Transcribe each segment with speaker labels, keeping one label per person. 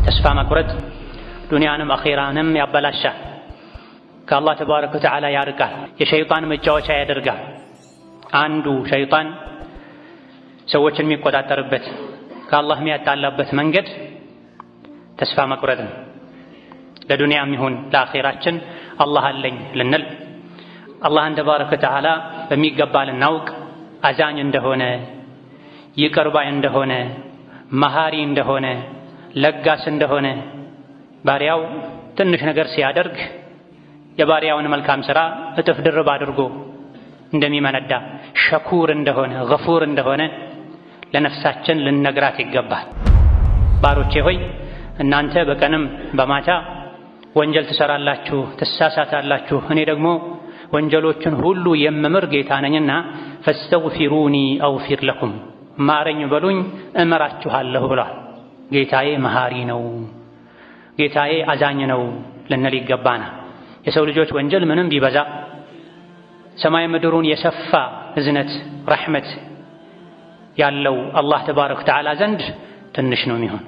Speaker 1: ተስፋ መቁረጥ ዱንያንም አኺራንም ያበላሻል። ከአላህ ተባረከ ወተዓላ ያርቃል። የሸይጣን መጫወቻ ያደርጋል። አንዱ ሸይጣን ሰዎችን የሚቆጣጠርበት ከአላህ የሚያጣላበት መንገድ ተስፋ መቁረጥ ነው። ለዱንያም ይሁን ለአኺራችን አላህ አለኝ ልንል አላህን ተባረከ ወተዓላ በሚገባ ልናውቅ አዛኝ እንደሆነ፣ ይቅር ባይ እንደሆነ፣ መሃሪ እንደሆነ፣ ለጋስ እንደሆነ ባሪያው ትንሽ ነገር ሲያደርግ የባሪያውን መልካም ሥራ እጥፍ ድርብ አድርጎ እንደሚመነዳ ሸኩር እንደሆነ ገፉር እንደሆነ ለነፍሳችን ልነግራት ይገባል። ባሮቼ ሆይ እናንተ በቀንም በማታ ወንጀል ትሰራላችሁ፣ ትሳሳታላችሁ፣ እኔ ደግሞ ወንጀሎችን ሁሉ የምምር ጌታ ነኝና ፈስተግፊሩኒ አግፊር ለኩም ማረኝ በሉኝ እምራችኋለሁ ብሏል። ጌታዬ መሃሪ ነው፣ ጌታዬ አዛኝ ነው ልንል ይገባናል። የሰው ልጆች ወንጀል ምንም ቢበዛ ሰማይ ምድሩን የሰፋ እዝነት ረሕመት ያለው አላህ ተባረከ ወተዓላ ዘንድ ትንሽ ነው የሚሆን።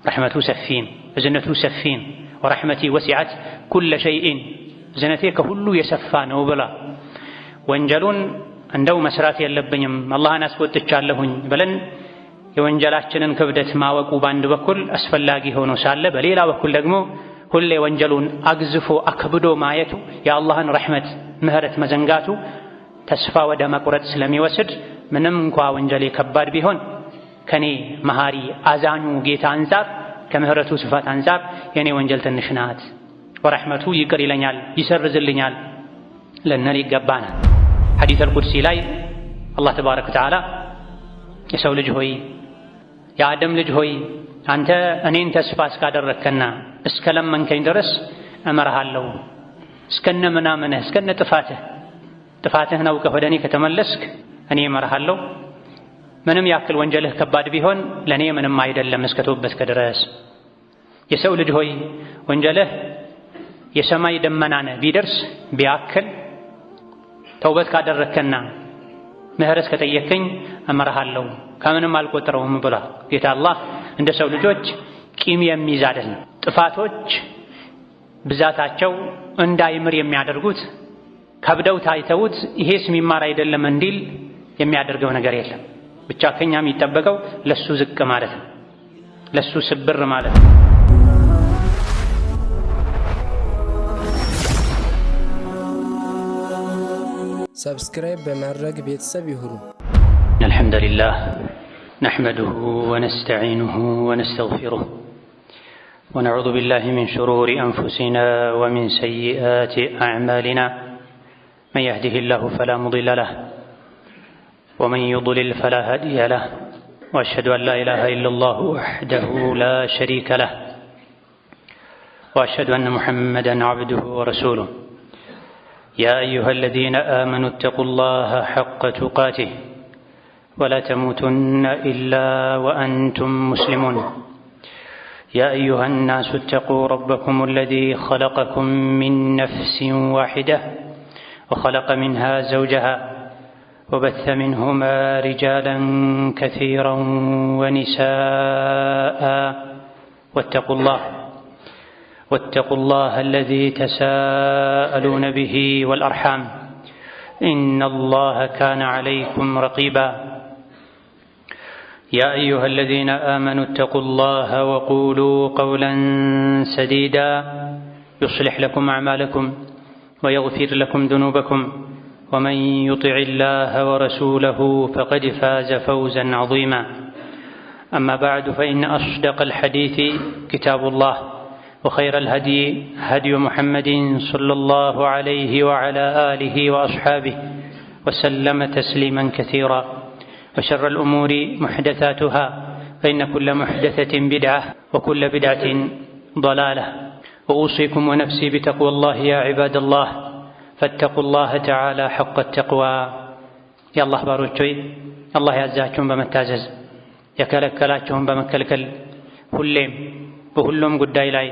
Speaker 1: ረሕመቱ ሰፊን እዝነቱ ሰፊን ወረሕመቲ ወሲዐት ኩለ ሸይኢን እዝነቴ ከሁሉ የሰፋ ነው ብላ ወንጀሉን እንደው መስራት የለብኝም አላህን አስቆጥቻለሁኝ ብለን የወንጀላችንን ክብደት ማወቁ በአንድ በኩል አስፈላጊ ሆኖ ሳለ በሌላ በኩል ደግሞ ሁሌ ወንጀሉን አግዝፎ አክብዶ ማየቱ የአላህን ረሕመት ምህረት መዘንጋቱ ተስፋ ወደ መቁረጥ ስለሚወስድ ምንም እንኳ ወንጀሌ ከባድ ቢሆን ከኔ መሃሪ አዛኙ ጌታ አንፃር ከምህረቱ ስፋት አንፃር የኔ ወንጀል ትንሽ ናት፣ ወረሕመቱ ይቅር ይለኛል ይሰርዝልኛል ልንል ይገባናል። ሐዲስ አልቁድሲ ላይ አላህ ተባረከ ወተዓላ የሰው ልጅ ሆይ የአደም ልጅ ሆይ አንተ እኔን ተስፋ እስካደረግከና እስከ ለመንከኝ ድረስ እመርሃለሁ እስከነ ምናምንህ እስከነ ጥፋትህን አውቀህ ወደ እኔ ከተመለስክ እኔ እመርሃለሁ። ምንም ያክል ወንጀልህ ከባድ ቢሆን ለእኔ ምንም አይደለም እስከ ተውበትከ ድረስ። የሰው ልጅ ሆይ ወንጀልህ የሰማይ ደመናን ቢደርስ ቢያክል ተውበት ካደረግከና ምህረት ከጠየከኝ እመርሃለሁ ከምንም አልቆጥረውም ብሏል ጌታ አላህ። እንደ ሰው ልጆች ቂም የሚይዝ አይደለም። ጥፋቶች ብዛታቸው እንዳይምር የሚያደርጉት ከብደው ታይተውት ይሄስ የሚማር አይደለም እንዲል የሚያደርገው ነገር የለም። ብቻ ከኛ የሚጠበቀው ለሱ ዝቅ ማለት ነው፣ ለሱ ስብር ማለት ነው።
Speaker 2: ሰብስክራይብ በማድረግ ቤተሰብ ይሁኑ።
Speaker 1: አልሐምዱሊላህ نحمده ونستعينه ونستغفره ونعوذ بالله من شرور أنفسنا ومن سيئات أعمالنا من يهده الله فلا مضل له ومن يضلل فلا هادي له وأشهد أن لا إله إلا الله وحده لا شريك له وأشهد أن محمدا عبده ورسوله يا أيها الذين آمنوا اتقوا الله حق تقاته ولا تموتن إلا وأنتم مسلمون يا أيها الناس اتقوا ربكم الذي خلقكم من نفس واحدة وخلق منها زوجها وبث منهما رجالا كثيرا ونساء واتقوا الله الذي تساءلون به والأرحام إن الله كان عليكم رقيبا يا أيها الذين آمنوا اتقوا الله وقولوا قولا سديدا يصلح لكم أعمالكم ويغفر لكم ذنوبكم ومن يطع الله ورسوله فقد فاز فوزا عظيما أما بعد فإن أصدق الحديث كتاب الله وخير الهدي هدي محمد صلى الله عليه وعلى آله وأصحابه وسلم تسليما كثيرا وشر الأمور محدثاتها فإن كل محدثة بدعة وكل بدعة ضلالة وأوصيكم ونفسي بتقوى الله يا عباد الله فاتقوا الله تعالى حق التقوى يا الله باروچوي الله ያዛችሁን በመታዘዝ የከለከላችሁን በመከልከል ሁሌም በሁሉም ጉዳይ ላይ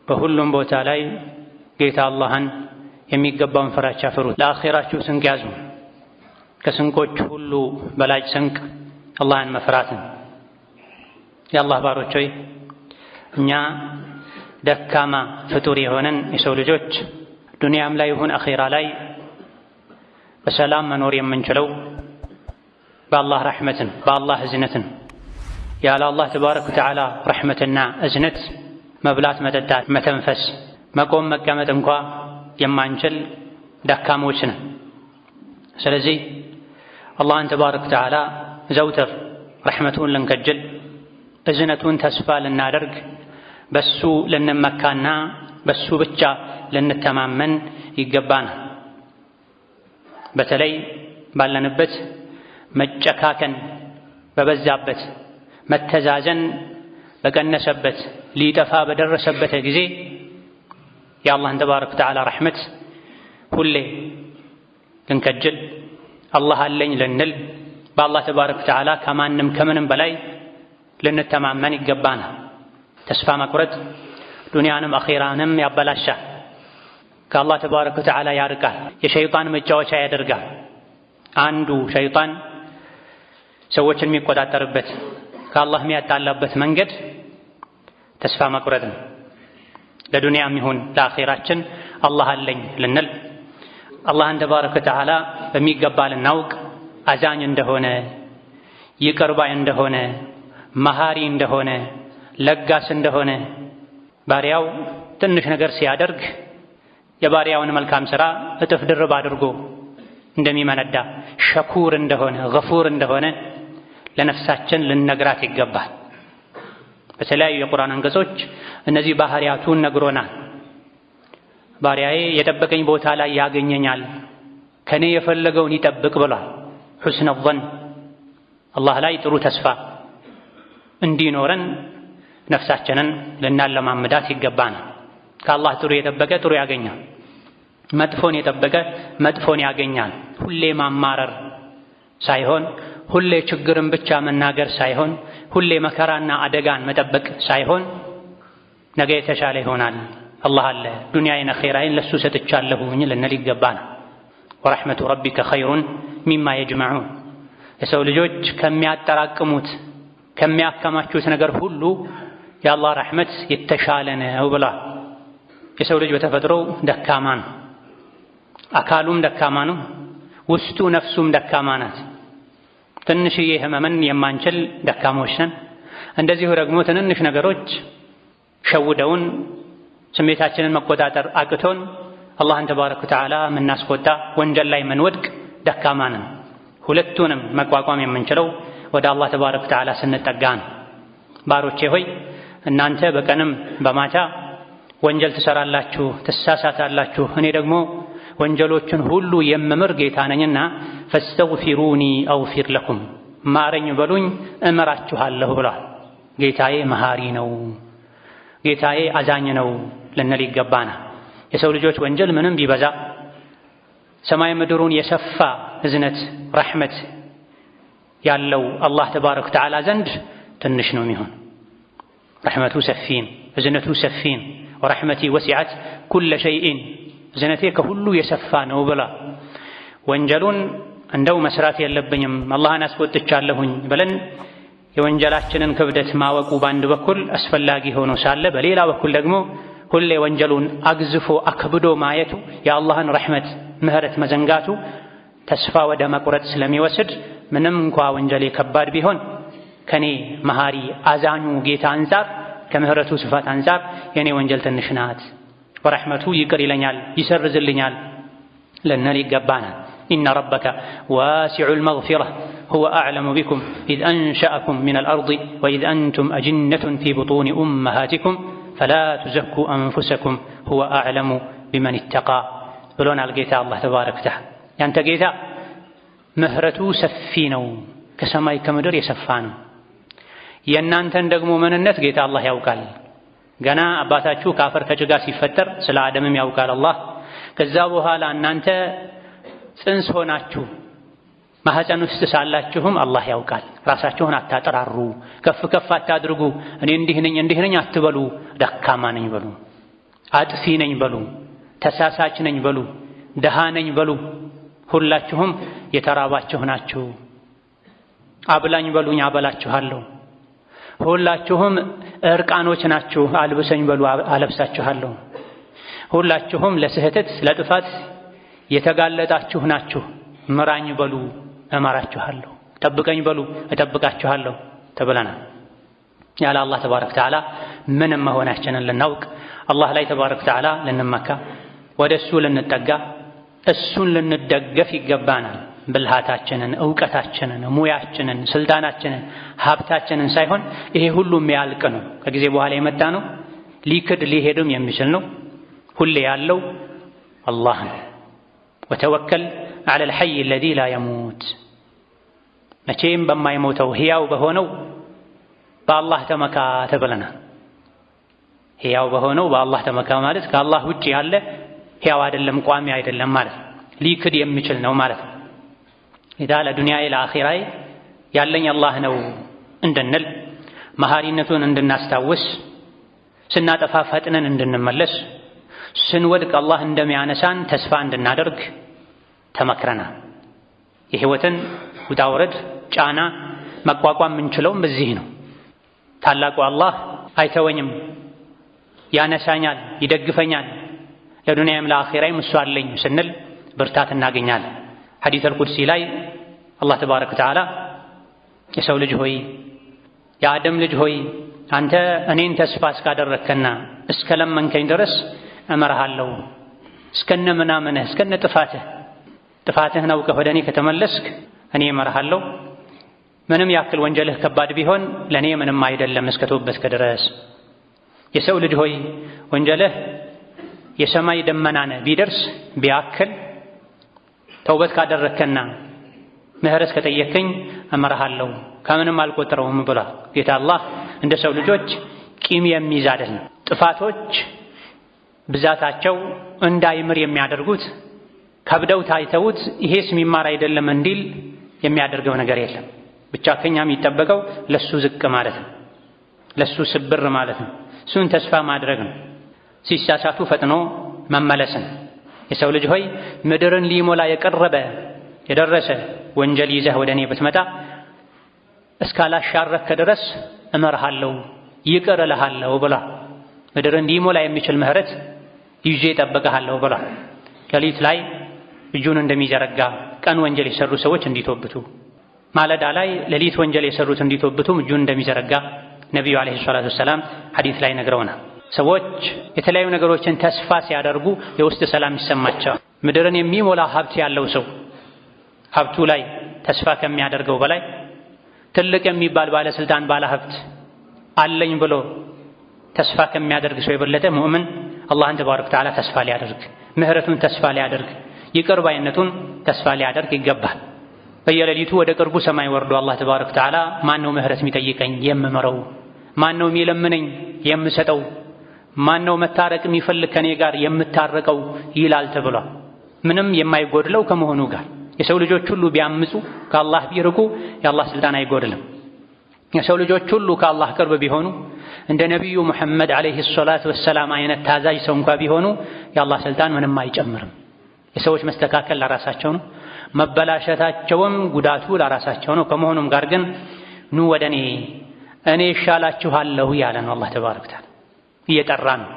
Speaker 1: በሁሉም ቦታ ላይ ጌታ አላህን የሚገባውን ፍራቻ ፍሩት። ለአኺራችሁ ስንቅ ያዙ። ከስንቆች ሁሉ በላጭ ስንቅ አላህን መፍራት ነው። የአላህ ባሮች ሆይ እኛ ደካማ ፍጡር የሆነን የሰው ልጆች ዱንያም ላይ ይሁን አኺራ ላይ በሰላም መኖር የምንችለው በአላህ ረሕመትን በአላህ እዝነትን ያለ አላህ ተባረከ ወተዓላ ረሕመትና እዝነት መብላት፣ መጠጣት፣ መተንፈስ፣ መቆም፣ መቀመጥ እንኳ የማንችል ደካሞች ነን። ስለዚህ አላህን ተባረከ ወተዓላ ዘውትር ረሕመቱን ልንከጅል፣ እዝነቱን ተስፋ ልናደርግ፣ በሱ ልንመካና በሱ ብቻ ልንተማመን ይገባናል። በተለይ ባለንበት መጨካከን በበዛበት መተዛዘን በቀነሰበት ሊጠፋ በደረሰበት ጊዜ የአላህን ተባረከ ወተዓላ ረሕመት ሁሌ ልንከጅል፣ አላህ አለኝ ልንል፣ በአላህ ተባረከ ወተዓላ ከማንም ከምንም በላይ ልንተማመን ይገባናል። ተስፋ መቁረጥ ዱንያንም አኺራንም ያበላሻል፣ ከአላህ ተባረከ ወተዓላ ያርቃል፣ የሸይጣን መጫወቻ ያደርጋል። አንዱ ሸይጣን ሰዎችን የሚቆጣጠርበት ከአላህ የሚያጣላበት መንገድ ተስፋ መቁረጥ ነው። ለዱንያም ይሁን ለአኺራችን አላህ አለኝ ልንል፣ አላህን ተባረከ ወተዓላ በሚገባ ልናውቅ፣ አዛኝ እንደሆነ፣ ይቅር ባይ እንደሆነ፣ መሃሪ እንደሆነ፣ ለጋስ እንደሆነ፣ ባሪያው ትንሽ ነገር ሲያደርግ የባሪያውን መልካም ሥራ እጥፍ ድርብ አድርጎ እንደሚመነዳ፣ ሸኩር እንደሆነ፣ ገፉር እንደሆነ ለነፍሳችን ልንነግራት ይገባል። በተለያዩ የቁርአን አንቀጾች እነዚህ ባህሪያቱን ነግሮናል። ባሪያዬ የጠበቀኝ ቦታ ላይ ያገኘኛል፣ ከኔ የፈለገውን ይጠብቅ ብሏል። ሑስነ ظን አላህ ላይ ጥሩ ተስፋ እንዲኖረን ነፍሳችንን ልናለማምዳት ይገባናል። ከአላህ ጥሩ የጠበቀ ጥሩ ያገኛል፣ መጥፎን የጠበቀ መጥፎን ያገኛል። ሁሌ ማማረር ሳይሆን፣ ሁሌ ችግርን ብቻ መናገር ሳይሆን፣ ሁሌ መከራና አደጋን መጠበቅ ሳይሆን ነገ የተሻለ ይሆናል፣ አላህ አለ፣ ዱንያዬን አኺራዬን ለሱ ሰጥቻለሁኝ ልንል ይገባናል። ወረሕመቱ ረቢከ ኸይሩን ሚማ የጅመዑን፣ የሰው ልጆች ከሚያጠራቅሙት ከሚያከማቹት ነገር ሁሉ የአላህ ረሕመት የተሻለ ነው ብሏል። የሰው ልጅ በተፈጥሮ ደካማ ነው፣ አካሉም ደካማ ነው፣ ውስጡ ነፍሱም ደካማ ናት። ትንሽዬ ህመምን የማንችል ደካሞች ነን። እንደዚሁ ደግሞ ትንንሽ ነገሮች ሸውደውን ስሜታችንን መቆጣጠር አቅቶን አላህን ተባረከ ወተዓላ የምናስቆጣ ወንጀል ላይ የምንወድቅ ደካማ ነን። ሁለቱንም መቋቋም የምንችለው ወደ አላህ ተባረከ ወተዓላ ስንጠጋ ነው። ባሮቼ ሆይ እናንተ በቀንም በማታ ወንጀል ትሰራላችሁ፣ ትሳሳታላችሁ፣ እኔ ደግሞ ወንጀሎችን ሁሉ የምምር ጌታ ነኝና ፈስተግፊሩኒ አግፊር ለኩም፣ ማረኝ በሉኝ እምራችኋለሁ ብሏል። ጌታዬ መሃሪ ነው፣ ጌታዬ አዛኝ ነው ልንል ይገባናል። የሰው ልጆች ወንጀል ምንም ቢበዛ ሰማይ ምድሩን የሰፋ እዝነት ረሕመት ያለው አላህ ተባረከ ወተዓላ ዘንድ ትንሽ ነው የሚሆን። ረሕመቱ ሰፊን፣ እዝነቱ ሰፊን። ወረሕመቲ ወሲዐት ኩለ ሸይኢን፣ እዝነቴ ከሁሉ የሰፋ ነው ብላ ወንጀሉን እንደው መስራት የለብኝም አላህን አስቆጥቻለሁኝ ብለን የወንጀላችንን ክብደት ማወቁ በአንድ በኩል አስፈላጊ ሆኖ ሳለ፣ በሌላ በኩል ደግሞ ሁሌ ወንጀሉን አግዝፎ አክብዶ ማየቱ የአላህን ረሕመት ምህረት መዘንጋቱ ተስፋ ወደ መቁረጥ ስለሚወስድ ምንም እንኳ ወንጀሌ ከባድ ቢሆን ከኔ መሃሪ አዛኙ ጌታ አንጻር ከምህረቱ ስፋት አንጻር የኔ ወንጀል ትንሽ ናት፣ በረሕመቱ ይቅር ይለኛል ይሰርዝልኛል ልንል ይገባናል። ኢነ ረበከ ዋሲዑል መግፊራ ሁወ አዕለሙ ቢኩም ኢዝ አንሸአኩም ሚነል አርድ ወኢዝ አንቱም አጅነቱን ፊ ቡጡኒ ኡመሃቲኩም ፈላ ቱዘኩ አንፉሰኩም ሁወ አዕለሙ ቢመን ኢተቃ ብሎናል ጌታ አላህ ተባረከ ወተዓላ። ያንተ ጌታ ምህረቱ ሰፊ ነው፣ ከሰማይ ከምድር የሰፋ ነው። የእናንተን ደግሞ ምንነት ጌታ አላህ ያውቃል። ገና አባታችሁ ከአፈር ከጭቃ ሲፈጠር ስለ አደምም ያውቃል አላህ። ከዛ በኋላ እናንተ ጽንስ ሆናችሁ ማህፀን ውስጥ ሳላችሁም አላህ ያውቃል። ራሳችሁን አታጠራሩ፣ ከፍ ከፍ አታድርጉ። እኔ እንዲህ ነኝ አትበሉ። ደካማ ነኝ በሉ፣ አጥፊ ነኝ በሉ፣ ተሳሳች ነኝ በሉ፣ ደሃ ነኝ በሉ። ሁላችሁም የተራባችሁ ናችሁ። አብላኝ በሉኝ አበላችኋለሁ። ሁላችሁም እርቃኖች ናችሁ፣ አልብሰኝ በሉ አለብሳችኋለሁ። ሁላችሁም ለስህተት ለጥፋት የተጋለጣችሁ ናችሁ፣ ምራኝ በሉ እመራችኋለሁ፣ ጠብቀኝ በሉ እጠብቃችኋለሁ ተብለናል። ያለ አላህ ተባረከ ወተዓላ ምንም መሆናችንን ልናውቅ አላህ ላይ ተባረከ ወተዓላ ልንመካ ወደ እሱ ልንጠጋ እሱን ልንደገፍ ይገባናል። ብልሃታችንን፣ ዕውቀታችንን፣ ሙያችንን፣ ስልጣናችንን፣ ሀብታችንን ሳይሆን ይሄ ሁሉ የሚያልቅ ነው። ከጊዜ በኋላ የመጣ ነው። ሊክድ ሊሄድም የሚችል ነው። ሁሌ ያለው አላህ ነው። ወተወከል ዐለል ሐይ አለዚ ላ የሙት፣ መቼም በማይሞተው ሕያው በሆነው በአላህ ተመካ ተብለናል። ሕያው በሆነው በአላህ ተመካ ማለት ከአላህ ውጭ ያለ ሕያው አይደለም፣ ቋሚ አይደለም ማለት ነው። ሊክድ የሚችል ነው ማለት ነው። ኢዳ ለዱንያዬ ለአኺራዬ ያለኝ አላህ ነው እንድንል፣ መሐሪነቱን እንድናስታውስ፣ ስናጠፋ ፈጥነን እንድንመለስ፣ ስንወድቅ አላህ እንደሚያነሳን ተስፋ እንድናደርግ ተመክረናል። የሕይወትን ውጣ ውረድ ጫና መቋቋም የምንችለውም በዚህ ነው። ታላቁ አላህ አይተወኝም፣ ያነሳኛል፣ ይደግፈኛል፣ ለዱንያም ለአኺራዬም እሱ አለኝ ስንል ብርታት እናገኛለን። ሐዲስ አልቁድሲ ላይ አላህ ተባረከ ወተዓላ የሰው ልጅ ሆይ፣ የአደም ልጅ ሆይ አንተ እኔን ተስፋ እስካደረግከና እስከ ለመንከኝ ድረስ እመርሃለሁ፣ እስከነ ምናምንህ እስከነ ጥፋትህን አውቀህ ወደ እኔ ከተመለስክ እኔ እመርሃለሁ። ምንም ያክል ወንጀልህ ከባድ ቢሆን ለእኔ ምንም አይደለም እስከ ተውበትክ ድረስ። የሰው ልጅ ሆይ ወንጀልህ የሰማይ ደመናን ቢደርስ ቢያክል ተውበት ካደረግከና ምህረት ከጠየከኝ እመርሃለሁ፣ ከምንም አልቆጥረውም ብሏል ጌታ አላህ። እንደ ሰው ልጆች ቂም የሚይዝ አይደለም። ጥፋቶች ብዛታቸው እንዳይምር የሚያደርጉት ከብደው ታይተውት ይሄስ የሚማር አይደለም እንዲል የሚያደርገው ነገር የለም። ብቻ ከኛ የሚጠበቀው ለሱ ዝቅ ማለት ነው፣ ለሱ ስብር ማለት ነው፣ እሱን ተስፋ ማድረግ ነው፣ ሲሳሳቱ ፈጥኖ መመለስን። የሰው ልጅ ሆይ ምድርን ሊሞላ የቀረበ የደረሰ ወንጀል ይዘህ ወደ እኔ ብትመጣ እስካላሻረክ ድረስ እመርሃለሁ፣ ይቅር እልሃለሁ ብሏል። ምድርን ሊሞላ የሚችል ምህረት ይዤ እጠብቅሃለሁ ብሏል። ሌሊት ላይ እጁን እንደሚዘረጋ ቀን ወንጀል የሰሩ ሰዎች እንዲቶብቱ፣ ማለዳ ላይ ሌሊት ወንጀል የሰሩት እንዲቶብቱም እጁን እንደሚዘረጋ ነቢዩ ዓለይሂ ሰላቱ ወሰላም ሐዲስ ላይ ነግረውናል። ሰዎች የተለያዩ ነገሮችን ተስፋ ሲያደርጉ የውስጥ ሰላም ይሰማቸዋል። ምድርን የሚሞላ ሀብት ያለው ሰው ሀብቱ ላይ ተስፋ ከሚያደርገው በላይ ትልቅ የሚባል ባለስልጣን ባለ ሀብት አለኝ ብሎ ተስፋ ከሚያደርግ ሰው የበለጠ ሙእምን አላህን ተባረከ ወተዓላ ተስፋ ሊያደርግ፣ ምህረቱን ተስፋ ሊያደርግ፣ ይቅር ባይነቱን ተስፋ ሊያደርግ ይገባል። በየሌሊቱ ወደ ቅርቡ ሰማይ ወርዶ አላህ ተባረከ ወተዓላ ማን ነው ምህረት የሚጠይቀኝ የምምረው? ማን ነው የሚለምነኝ የምሰጠው? ማን ነው መታረቅ የሚፈልግ ከኔ ጋር የምታረቀው ይላል ተብሏል። ምንም የማይጎድለው ከመሆኑ ጋር የሰው ልጆች ሁሉ ቢያምፁ ከአላህ ቢርቁ የአላህ ስልጣን አይጎድልም። የሰው ልጆች ሁሉ ከአላህ ቅርብ ቢሆኑ እንደ ነቢዩ ሙሐመድ ዓለይሂ ሰላቱ ወሰላም አይነት ታዛዥ ሰው እንኳ ቢሆኑ የአላህ ስልጣን ምንም አይጨምርም። የሰዎች መስተካከል ለራሳቸው ነው፣ መበላሸታቸውም ጉዳቱ ለራሳቸው ነው። ከመሆኑም ጋር ግን ኑ ወደ እኔ እሻላችኋለሁ ያለ ነው አላህ ተባረከ ወተዓላ። እየጠራ ነው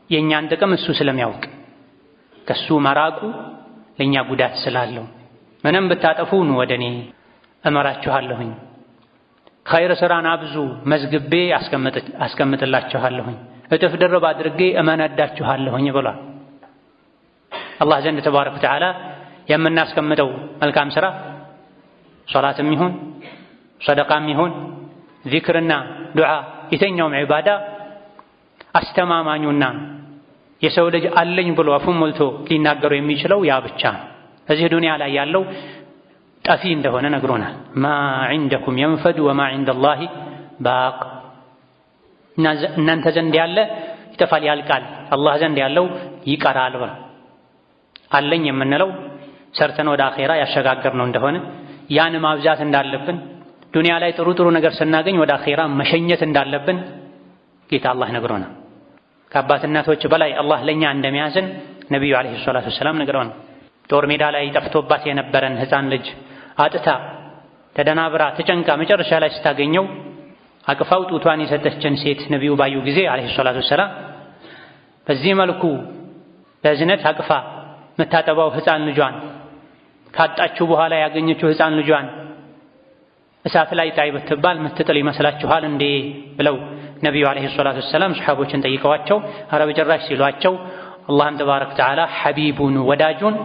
Speaker 1: የእኛን ጥቅም እሱ ስለሚያውቅ፣ ከሱ መራቁ ለእኛ ጉዳት ስላለው። ምንም ብታጠፉ ኑ ወደ እኔ እመራችኋለሁኝ፣ ኸይር ሥራን አብዙ መዝግቤ አስቀምጥላችኋለሁኝ፣ እጥፍ ድርብ አድርጌ እመነዳችኋለሁኝ ብሏል። አላህ ዘንድ ተባረከ ወተዓላ የምናስቀምጠው መልካም ሥራ ሶላትም ይሁን ሰደቃም ይሁን ዚክርና ዱዓ የተኛውም ዒባዳ አስተማማኙና የሰው ልጅ አለኝ ብሎ አፉን ሞልቶ ሊናገረው የሚችለው ያ ብቻ ነው። እዚህ ዱንያ ላይ ያለው ጠፊ እንደሆነ ነግሮናል። ማ ዒንደኩም የንፈድ ወማ ዒንደላሂ ባቅ። እናንተ ዘንድ ያለ ይጠፋል ያልቃል፣ አላህ ዘንድ ያለው ይቀራል ብሎ አለኝ የምንለው ሰርተን ወደ አኼራ ያሸጋገርነው እንደሆነ ያን ማብዛት እንዳለብን፣ ዱንያ ላይ ጥሩ ጥሩ ነገር ስናገኝ ወደ አኼራ መሸኘት እንዳለብን ጌታ አላህ ነግሮናል። ከአባት እናቶች በላይ አላህ ለኛ እንደሚያዝን ነቢዩ ዓለይሂ ሰላቱ ወሰላም ነግረውናል። ጦር ሜዳ ላይ ጠፍቶባት የነበረን ሕፃን ልጅ አጥታ ተደናብራ ተጨንቃ መጨረሻ ላይ ስታገኘው አቅፋው ጡቷን የሰጠችን ሴት ነቢዩ ባዩ ጊዜ አለይሂ ሰላቱ ወሰላም በዚህ መልኩ በዝነት አቅፋ መታጠባው ሕፃን ልጇን ካጣችው በኋላ ያገኘችው ሕፃን ልጇን እሳት ላይ ጣይ ብትባል ምትጥል ይመስላችኋል እንዴ ብለው ነቢዩ አለይሂ ሰላቱ ወሰላም ሰሐቦችን ጠይቀዋቸው ኧረ በጭራሽ ሲሏቸው አላህም ተባረከ ወተዓላ ሐቢቡን ወዳጁን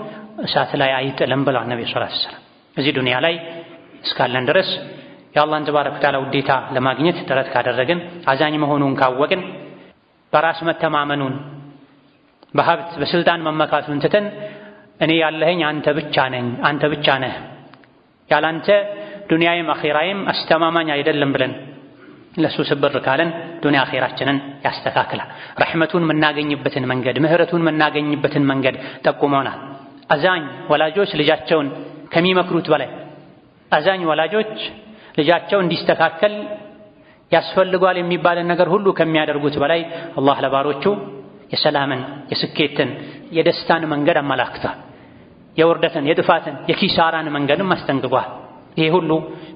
Speaker 1: እሳት ላይ አይጥልም ብለዋል ነቢዩ ሰለላሁ ዐለይሂ ወሰለም። እዚህ ዱንያ ላይ እስካለን ድረስ የአላህን ተባረከ ወተዓላ ውዴታ ለማግኘት ጥረት ካደረግን አዛኝ መሆኑን ካወቅን በራስ መተማመኑን በሀብት በስልጣን መመካቱን ትተን እኔ ያለኸኝ አንተ ብቻ ነኝ አንተ ብቻ ነህ ያላንተ ዱንያዬም አኺራዬም አስተማማኝ አይደለም ብለን ለሱ ስብር ካለን ዱንያ አኺራችንን ያስተካክላል። ረሕመቱን የምናገኝበትን መንገድ ምህረቱን የምናገኝበትን መንገድ ጠቁመውናል። አዛኝ ወላጆች ልጃቸውን ከሚመክሩት በላይ አዛኝ ወላጆች ልጃቸው እንዲስተካከል ያስፈልጓል የሚባልን ነገር ሁሉ ከሚያደርጉት በላይ አላህ ለባሮቹ የሰላምን የስኬትን የደስታን መንገድ አመላክቷል። የውርደትን የጥፋትን የኪሳራን መንገድም አስጠንቅቋል። ይሄ ሁሉ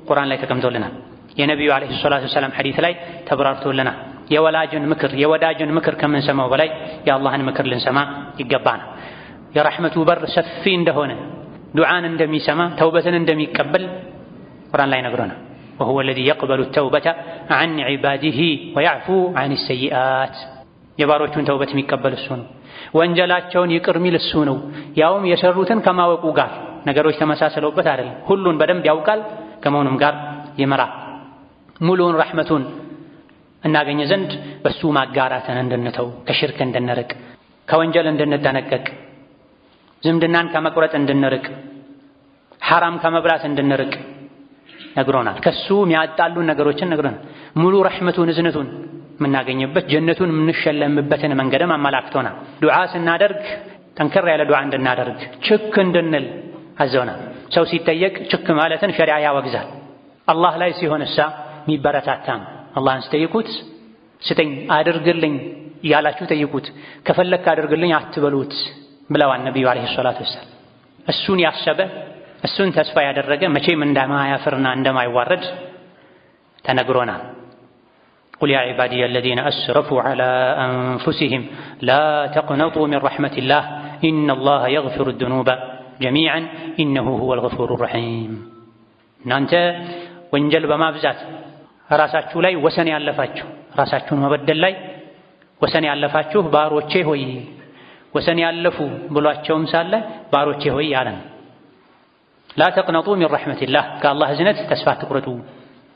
Speaker 1: ቁርአን ላይ ተቀምጦልናል። የነቢዩ አለይሂ ሰላቱ ወሰላም ሐዲስ ላይ ተብራርቶልናል። የወላጅን ምክር የወዳጅን ምክር ከምንሰማው በላይ የአላህን ምክር ልንሰማ ይገባናል። የረሕመቱ በር ሰፊ እንደሆነ ዱዓን እንደሚሰማ ተውበትን እንደሚቀበል ቁርአን ላይ ነግሮናል። وهو الذي يقبل التوبة عن عباده ويعفو عن السيئات የባሮቹን ተውበት የሚቀበል እሱ ነው። ወንጀላቸውን ይቅር የሚል እሱ ነው። ያውም የሰሩትን ከማወቁ ጋር ነገሮች ተመሳሰለውበት አይደለም። ሁሉን በደንብ ያውቃል። ከመሆኑም ጋር ይመራል። ሙሉውን ረሕመቱን እናገኝ ዘንድ በሱ ማጋራትን እንድንተው፣ ከሽርክ እንድንርቅ፣ ከወንጀል እንድንጠነቀቅ፣ ዝምድናን ከመቁረጥ እንድንርቅ፣ ሐራም ከመብላት እንድንርቅ ነግሮናል። ከሱ የሚያጣሉን ነገሮችን ነግሮናል። ሙሉ ረሕመቱን እዝነቱን የምናገኝበት ጀነቱን የምንሸለምበትን መንገድም አመላክቶናል። ዱዓ ስናደርግ ጠንከር ያለ ዱዓ እንድናደርግ ችክ እንድንል አዘውናል። ሰው ሲጠየቅ ችክ ማለትን ሸሪዓ ያወግዛል። አላህ ላይ ሲሆን እሳ የሚበረታታም አላህን ስጠይቁት ስጠኝ አድርግልኝ እያላችሁ ጠይቁት፣ ከፈለክ አድርግልኝ አትበሉት ብለዋል ነቢዩ አለይሂ ሰላቱ ወሰላም። እሱን ያሰበ እሱን ተስፋ ያደረገ መቼም እንደማያፍርና እንደማይዋረድ ተነግሮናል። ቁል ያ ዒባዲየ አለዚነ አስረፉ ዐላ አንፉሲሂም ላ ተቅነጡ ሚን ረሕመቲላህ ኢነላህ የግፊሩ ዙኑበ ጀሚዐን ኢነሁ ሁወል ገፉሩ ረሒም። እናንተ ወንጀል በማብዛት ራሳችሁ ላይ ወሰን ያለፋችሁ ራሳችሁን መበደል ላይ ወሰን ያለፋችሁ ባሮቼ ሆይ ወሰን ያለፉ ብሏቸውም ሳለ ባሮቼ ሆይ ያለን ላ ተቅነጡ ሚን ረሕመቲላህ ከአላህ እዝነት ተስፋ አትቁረጡ።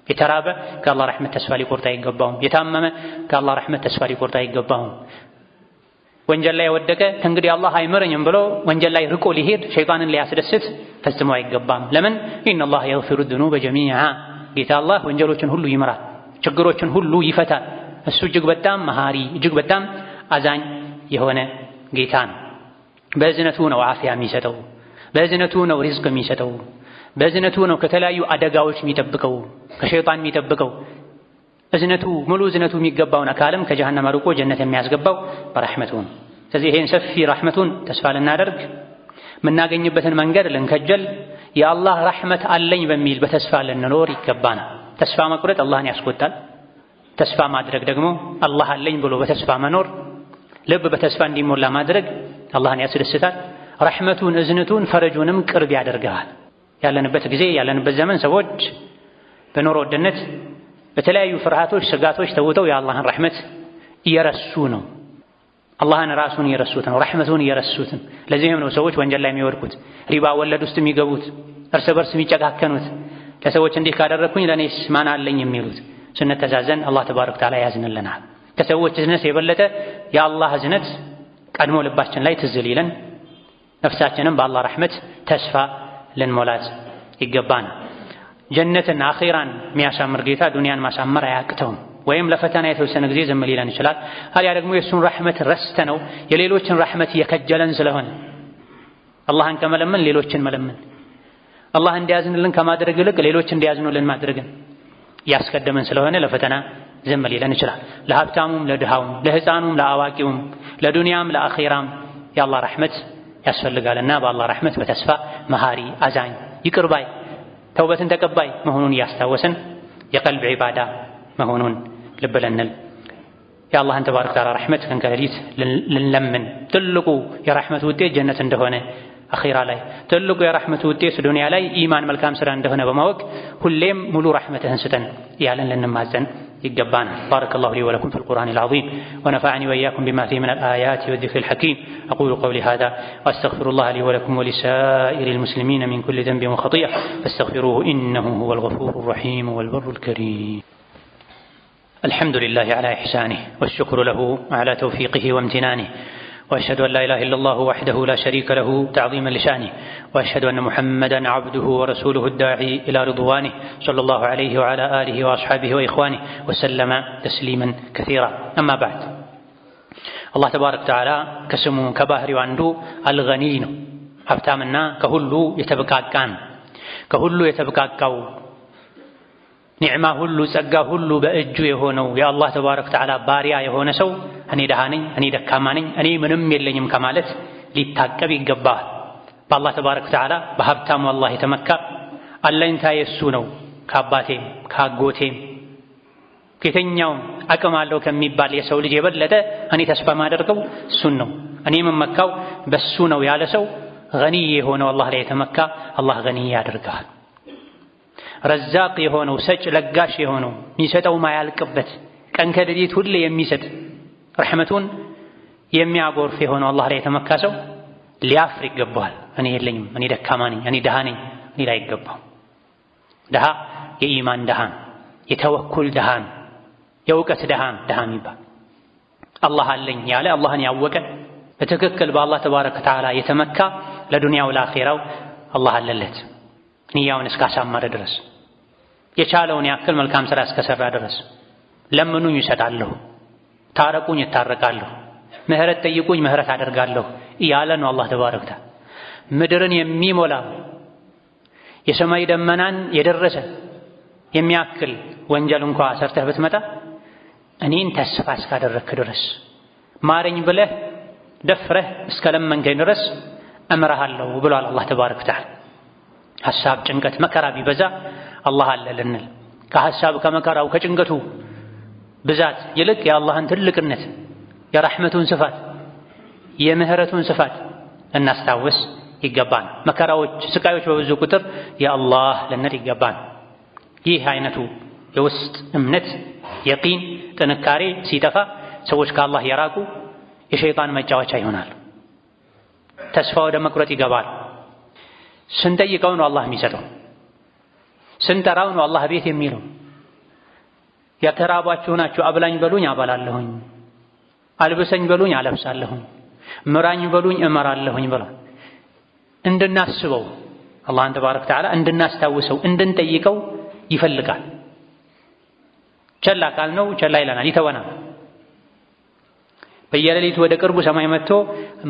Speaker 1: የተራበ ከአላህ ረሕመት ተስፋ ሊቆርጥ አይገባውም። የታመመ ከአላህ ረሕመት ተስፋ ሊቆርጥ አይገባውም። ወንጀል ላይ የወደቀ ከእንግዲህ አላህ አይምረኝም ብሎ ወንጀል ላይ ርቆ ሊሄድ ሸይጣንን ሊያስደስት ፈጽሞ አይገባም። ለምን ኢነላህ የግፊሩ ዙኑበ ጀሚዓ ጌታ አላህ ወንጀሎችን ሁሉ ይምራል፣ ችግሮችን ሁሉ ይፈታል። እሱ እጅግ በጣም መሃሪ እጅግ በጣም አዛኝ የሆነ ጌታ ነው። በእዝነቱ ነው ዓፊያ የሚሰጠው፣ በእዝነቱ ነው ሪዝቅ የሚሰጠው፣ በእዝነቱ ነው ከተለያዩ አደጋዎች የሚጠብቀው፣ ከሸይጣን የሚጠብቀው። እዝነቱ ሙሉ እዝነቱ የሚገባውን አካልም ከጀሃነም አርቆ ጀነት የሚያስገባው በረሕመቱ ነው። ስለዚህ ይሄን ሰፊ ረሕመቱን ተስፋ ልናደርግ የምናገኝበትን መንገድ ልንከጀል የአላህ ረሕመት አለኝ በሚል በተስፋ ልንኖር ይገባናል። ተስፋ መቁረጥ አላህን ያስቆጣል። ተስፋ ማድረግ ደግሞ አላህ አለኝ ብሎ በተስፋ መኖር ልብ በተስፋ እንዲሞላ ማድረግ አላህን ያስደስታል። ረሕመቱን እዝነቱን ፈረጁንም ቅርብ ያደርጋል። ያለንበት ጊዜ ያለንበት ዘመን ሰዎች በኑሮ ውድነት በተለያዩ ፍርሃቶች ስጋቶች ተውጠው የአላህን ረሕመት እየረሱ ነው። አላህን ራሱን እየረሱት ነው። ረሕመቱን እየረሱት ነው። ለዚህም ነው ሰዎች ወንጀል ላይ የሚወድቁት፣ ሪባ ወለድ ውስጥ የሚገቡት፣ እርስ በርስ የሚጨካከኑት፣ ለሰዎች እንዲህ ካደረግኩኝ ለእኔስ ማን አለኝ የሚሉት። ስንተዛዘን አላህ ተባረከ ወተዓላ ያዝንልናል። ከሰዎች እዝነት የበለጠ የአላህ እዝነት ቀድሞ ልባችን ላይ ትዝ ሊለን ነፍሳችንም በአላህ ረሕመት ተስፋ ልንሞላት ይገባናል። ጀነትን አኺራን የሚያሳምር ጌታ ዱንያን ማሳመር አያቅተውም። ወይም ለፈተና የተወሰነ ጊዜ ዝም ሊለን ይችላል። አሊያ ደግሞ የእሱን ረሕመት ረስተነው የሌሎችን ረሕመት እየከጀለን ስለሆነ አላህን ከመለመን ሌሎችን መለመን፣ አላህ እንዲያዝንልን ከማድረግ ይልቅ ሌሎች እንዲያዝኑልን ማድረግን ያስቀደመን ስለሆነ ለፈተና ዝም ሊለን ይችላል። ለሀብታሙም ለድሃውም ለሕፃኑም ለአዋቂውም ለዱንያም ለአኺራም የአላህ ረሕመት ያስፈልጋልና በአላህ ረሕመት በተስፋ መሃሪ አዛኝ ይቅር ባይ ተውበትን ተቀባይ መሆኑን እያስታወስን የቀልብ ዒባዳ መሆኑን ልብ ልንል የአላህን ተባረከ ወተዓላ ረሕመት ቀን ከሌሊት ልንለምን ትልቁ የረሕመቱ ውጤት ጀነት እንደሆነ አኺራ ላይ ትልቁ የረሕመቱ ውጤት ዱንያ ላይ ኢማን መልካም ስራ እንደሆነ በማወቅ ሁሌም ሙሉ ረሕመትህን ስጠን ያለን ልንማጸን يقبانا بارك الله لي ولكم في القرآن العظيم ونفعني وإياكم بما فيه من الآيات والذكر الحكيم أقول قولي هذا وأستغفر الله لي ولكم ولسائر المسلمين من كل ذنب وخطيئة فاستغفروه إنه هو الغفور الرحيم والبر الكريم الحمد لله على إحسانه والشكر له على توفيقه وامتنانه وأشهد أن لا إله إلا الله وحده لا شريك له تعظيما لشأنه وأشهد أن محمدا عبده ورسوله الداعي إلى رضوانه صلى الله عليه وعلى آله وأصحابه وإخوانه وسلم تسليما كثيرا أما بعد الله تبارك وتعالى كسمه كباهر وعنده الغني حفتامنا كهلو يتبكاكان كهلو يتبكاكاو ኒዕማ ሁሉ ጸጋ ሁሉ በእጁ የሆነው የአላህ ተባረከ ወተዓላ ባሪያ የሆነ ሰው እኔ ደሃ ነኝ፣ እኔ ደካማ ነኝ፣ እኔ ምንም የለኝም ከማለት ሊታቀብ ይገባል። በአላህ ተባረከ ወተዓላ በሀብታሙ አላህ የተመካ አለኝታ የሱ ነው። ከአባቴም ከአጎቴም ከየትኛውም አቅም አለው ከሚባል የሰው ልጅ የበለጠ እኔ ተስፋ ማደርገው እሱን ነው፣ እኔ የምመካው በሱ ነው ያለ ሰው ገኒይ የሆነው አላህ ላይ የተመካ አላህ ገኒይ ያደርጋል። ረዛቅ የሆነው ሰጭ ለጋሽ የሆነው የሚሰጠው ማያልቅበት ቀን ከሌሊት ሁሌ የሚሰጥ ረሕመቱን የሚያጎርፍ የሆነው አላህ ላይ የተመካ ሰው ሊያፍር ይገባዋል። እኔ የለኝም፣ እኔ ደካማ ነኝ፣ እኔ ደሃ ነኝ ሊል አይገባው። ደሃ የኢማን ደሃን፣ የተወኩል ደሃን፣ የእውቀት ደሃን ይባል። አላህ አለኝ ያለ አላህን ያወቀ በትክክል በአላህ ተባረከ ወተዓላ የተመካ ለዱንያው ለአኺራው አላህ አለለት ንያውን እስካሳመረ ድረስ የቻለውን ያክል መልካም ሥራ እስከሰራ ድረስ ለምኑኝ እሰጣለሁ፣ ታረቁኝ እታረቃለሁ፣ ምህረት ጠይቁኝ ምህረት አደርጋለሁ እያለ ነው አላህ ተባረከ ወተዓላ። ምድርን የሚሞላ የሰማይ ደመናን የደረሰ የሚያክል ወንጀል እንኳ ሰርተህ ብትመጣ እኔን ተስፋ እስካደረግክ ድረስ ማረኝ ብለህ ደፍረህ እስከለመንከኝ ድረስ እምርሃለሁ ብሏል አላህ ተባረከ ወተዓላ። ሐሳብ ጭንቀት መከራ ቢበዛ አላህ አለ ልንል ከሐሳብ ከመከራው ከጭንቀቱ ብዛት ይልቅ የአላህን ትልቅነት የረሕመቱን ስፋት የምህረቱን ስፋት እናስታውስ ይገባን። መከራዎች ስቃዮች በብዙ ቁጥር የአላህ ልንል ይገባን። ይህ አይነቱ የውስጥ እምነት የቂን ጥንካሬ ሲጠፋ ሰዎች ከአላህ የራቁ የሸይጣን መጫወቻ ይሆናል። ተስፋ ወደ መቁረጥ ይገባል። ስንጠይቀው ነው አላህ የሚሰጠው፣ ስንጠራው ነው አላህ ቤት የሚለው። የተራባችሁ ናችሁ አብላኝ በሉኝ አበላለሁኝ፣ አልብሰኝ በሉኝ አለብሳለሁኝ፣ ምራኝ በሉኝ እመራለሁኝ ብሏል። እንድናስበው አላህን ተባረከ ወተዓላ እንድናስታውሰው እንድንጠይቀው ይፈልጋል። ቸላ ካልነው ቸላ ይለናል፣ ይተወናል። በየሌሊቱ ወደ ቅርቡ ሰማይ መጥቶ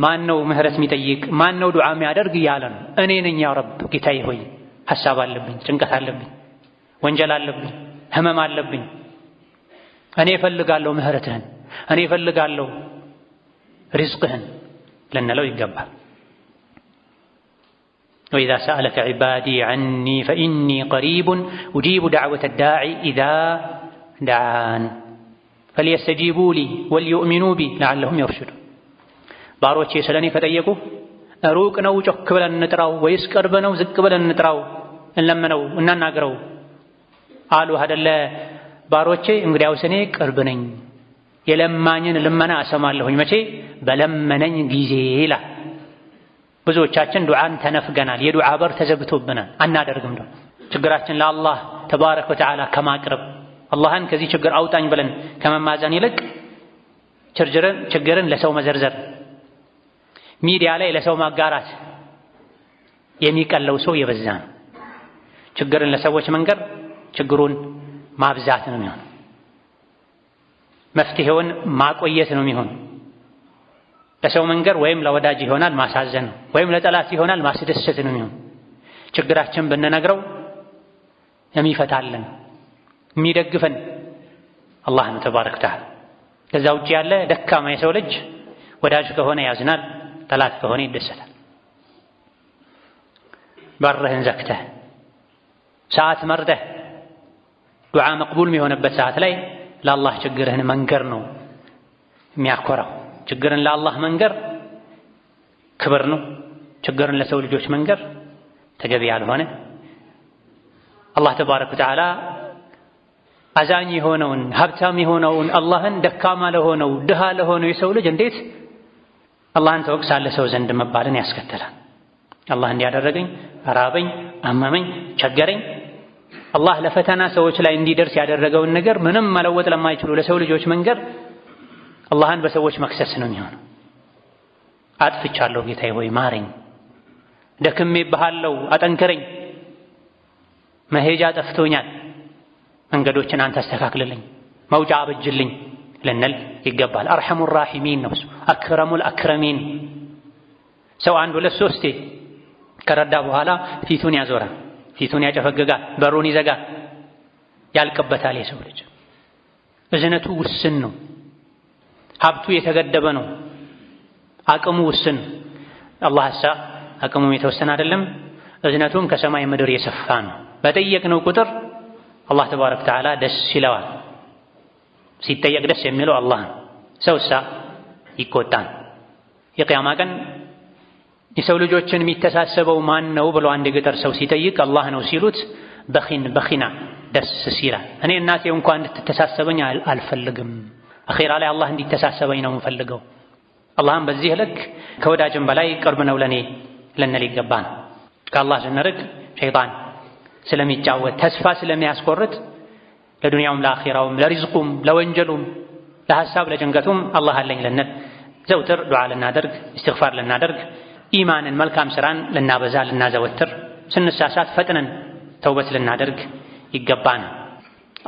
Speaker 1: ማን ነው ምህረት የሚጠይቅ ማን ነው ዱዓ የሚያደርግ እያለ ነው። እኔ ነኝ ያ ረብ ጌታዬ ሆይ ሐሳብ አለብኝ፣ ጭንቀት አለብኝ፣ ወንጀል አለብኝ፣ ህመም አለብኝ፣ እኔ እፈልጋለሁ ምህረትህን፣ እኔ እፈልጋለሁ ሪዝቅህን ልንለው ይገባል። ወኢዛ ሰአለከ ዒባዲ ዐኒ ፈኢኒ ቀሪቡን ኡጂቡ ደዕወተ ዳዒ ኢዛ ደዓን ፈሊየስተጂቡ ሊ ወልዩእሚኑ ቢ ለዓለሁም የርሹዱን። ባሮቼ ስለ እኔ ከጠየቁ ሩቅ ነው ጮክ ብለን እንጥራው ወይስ ቅርብ ነው ዝቅ ብለን እንጥራው እንለምነው እናናግረው አሉ አይደለ ባሮቼ? እንግዲያውስ እኔ ቅርብ ነኝ፣ የለማኝን ልመና እሰማለሁኝ መቼ? በለመነኝ ጊዜ ይላል። ብዙዎቻችን ዱዓን ተነፍገናል፣ የዱዓ በር ተዘግቶብናል፣ አናደርግም። ችግራችን ለአላህ ተባረከ ወተዓላ ከማቅረብ አላህን ከዚህ ችግር አውጣኝ ብለን ከመማፀን ይልቅ ችግርን ለሰው መዘርዘር፣ ሚዲያ ላይ ለሰው ማጋራት የሚቀለው ሰው የበዛ ነው። ችግርን ለሰዎች መንገር ችግሩን ማብዛት ነው የሚሆነው፣ መፍትሄውን ማቆየት ነው የሚሆነው። ለሰው መንገር ወይም ለወዳጅ ይሆናል ማሳዘን ነው፣ ወይም ለጠላት ይሆናል ማስደሰት ነው የሚሆነው። ችግራችን ብንነግረው የሚፈታልን የሚደግፈን አላህ ነው ተባረከ ወተዓላ። ከዛ ውጭ ያለ ደካማ የሰው ልጅ ወዳጅ ከሆነ ያዝናል፣ ጠላት ከሆነ ይደሰታል። በርህን ዘግተህ ሰዓት መርጠህ ዱዓ መቅቡል የሚሆንበት ሰዓት ላይ ለአላህ ችግርህን መንገር ነው የሚያኮራው። ችግርን ለአላህ መንገር ክብር ነው። ችግርን ለሰው ልጆች መንገር ተገቢ ያልሆነ አላህ ተባረከ ወተዓላ አዛኝ የሆነውን ሀብታም የሆነውን አላህን ደካማ ለሆነው ድሃ ለሆነው የሰው ልጅ እንዴት አላህን ተወቅሳለህ ሰው ዘንድ መባልን ያስከትላል። አላህ እንዲያደረገኝ ራበኝ፣ አመመኝ፣ ቸገረኝ አላህ ለፈተና ሰዎች ላይ እንዲደርስ ያደረገውን ነገር ምንም መለወጥ ለማይችሉ ለሰው ልጆች መንገር አላህን በሰዎች መክሰስ ነው የሚሆነው። አጥፍቻለሁ ጌታዬ ሆይ ማረኝ፣ ደክሜብሃለሁ አጠንክረኝ፣ መሄጃ ጠፍቶኛል መንገዶችን አንተ አስተካክልልኝ፣ መውጫ አብጅልኝ ልንል ይገባል። አርሐሙ ራሒሚን ነው እሱ፣ አክረሙል አክረሚን። ሰው አንድ ሁለት ሶስቴ ከረዳ በኋላ ፊቱን ያዞራል፣ ፊቱን ያጨፈግጋል፣ በሩን ይዘጋል፣ ያልቅበታል። የሰው ልጅ እዝነቱ ውስን ነው፣ ሀብቱ የተገደበ ነው፣ አቅሙ ውስን። አላህ አቅሙም የተወሰነ አይደለም፣ እዝነቱም ከሰማይ ምድር የሰፋ ነው። በጠየቅነው ቁጥር አላህ ተባረከ ወተዓላ ደስ ይለዋል። ሲጠየቅ ደስ የሚለው አላህ ነው። ሰውሳ ይቆጣል። የቂያማ ቀን የሰው ልጆችን የሚተሳሰበው ማን ነው ብሎ አንድ የገጠር ሰው ሲጠይቅ አላህ ነው ሲሉት በኺና ደስ ሲላል። እኔ እናቴ እንኳን እንድትተሳሰበኝ አልፈልግም፣ አኺራ ላይ አላህ እንዲተሳሰበኝ ነው የምፈልገው። አላህም በዚህ ልክ ከወዳጅም በላይ ቅርብ ነው ለኔ ልንል ይገባል። ከአላህ ስንርቅ ሸይጣን ስለሚጫወት ተስፋ ስለሚያስቆርጥ ለዱንያውም ለአኺራውም ለሪዝቁም ለወንጀሉም ለሐሳብ ለጭንቀቱም አላህ አለኝ ልንል ዘውትር ዱዓ ልናደርግ እስትግፋር ልናደርግ ኢማንን መልካም ስራን ልናበዛ ልናዘወትር ስንሳሳት ፈጥነን ተውበት ልናደርግ ይገባናል።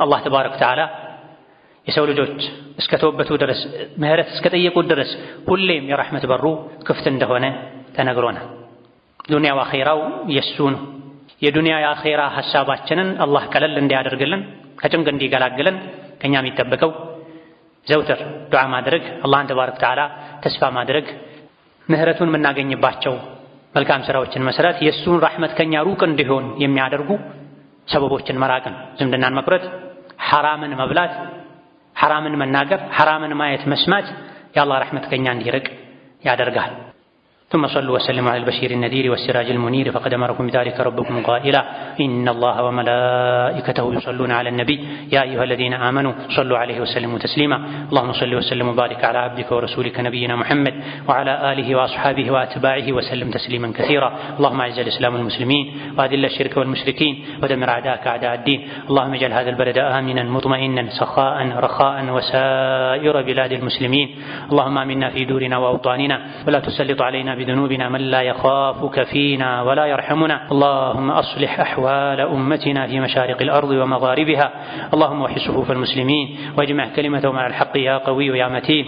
Speaker 1: አላህ ተባረከ ወተዓላ የሰው ልጆች እስከ ተውበቱ ድረስ ምህረት እስከ ጠየቁት ድረስ ሁሌም የረሕመት በሩ ክፍት እንደሆነ ተነግሮናል። ዱንያው አኺራው የሱ ነው። የዱንያ የአኺራ ሐሳባችንን አላህ ቀለል እንዲያደርግልን ከጭንቅ እንዲገላግልን ከኛ የሚጠበቀው ዘውትር ዱዓ ማድረግ፣ አላህን ተባረከ ወተዓላ ተስፋ ማድረግ፣ ምህረቱን የምናገኝባቸው መልካም ስራዎችን መስራት፣ የእሱን ረሕመት ከኛ ሩቅ እንዲሆን የሚያደርጉ ሰበቦችን መራቅን፣ ዝምድናን መቁረጥ፣ ሐራምን መብላት፣ ሐራምን መናገር፣ ሐራምን ማየት መስማት የአላህ ረሕመት ከኛ እንዲርቅ ያደርጋል። ثم صلوا وسلموا على البشير النذير والسراج المنير فقد أمركم بذلك ربكم قائلا إن الله وملائكته يصلون على النبي يا أيها الذين آمنوا صلوا عليه وسلموا تسليما اللهم صل وسلم وبارك على عبدك ورسولك نبينا محمد وعلى آله وأصحابه وأتباعه وسلم تسليما كثيرا اللهم أعز الإسلام والمسلمين وأذل الشرك والمشركين ودمر أعداءك أعداء الدين اللهم اجعل هذا البلد آمنا مطمئنا سخاء رخاء وسائر بلاد المسلمين اللهم آمنا في دورنا وأوطاننا ولا تسلط علينا بذنوبنا من لا يخافك فينا ولا يرحمنا اللهم أصلح أحوال أمتنا في مشارق الأرض ومغاربها اللهم وحي صفوف المسلمين واجمع كلمتهم على الحق يا قوي يا متين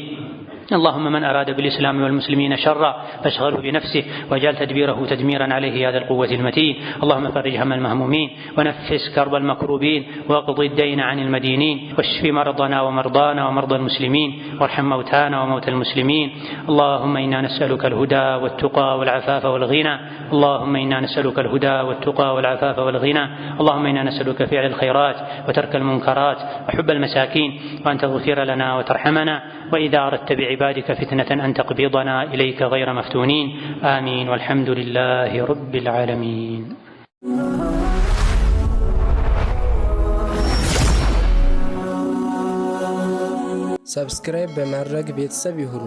Speaker 1: اللهم من أراد بالإسلام والمسلمين شرا فاشغله بنفسه واجعل تدبيره تدميرا عليه يا ذا القوة المتين اللهم فرج هم المهمومين ونفس كرب المكروبين واقض الدين عن المدينين واشف مرضنا ومرضانا ومرضى المسلمين وارحم موتانا وموتى المسلمين اللهم إنا نسألك الهدى والتقى والعفاف والغنى اللهم إنا نسألك الهدى والتقى والعفاف والغنى اللهم إنا نسألك فعل الخيرات وترك المنكرات وحب المساكين وأن تغفر لنا وترحمنا وإذا أردت بعبادك فتنة أن تقبضنا إليك غير مفتونين آمين والحمد لله رب العالمين.
Speaker 2: ሰብስክራይብ በማድረግ ቤተሰብ ይሁኑ።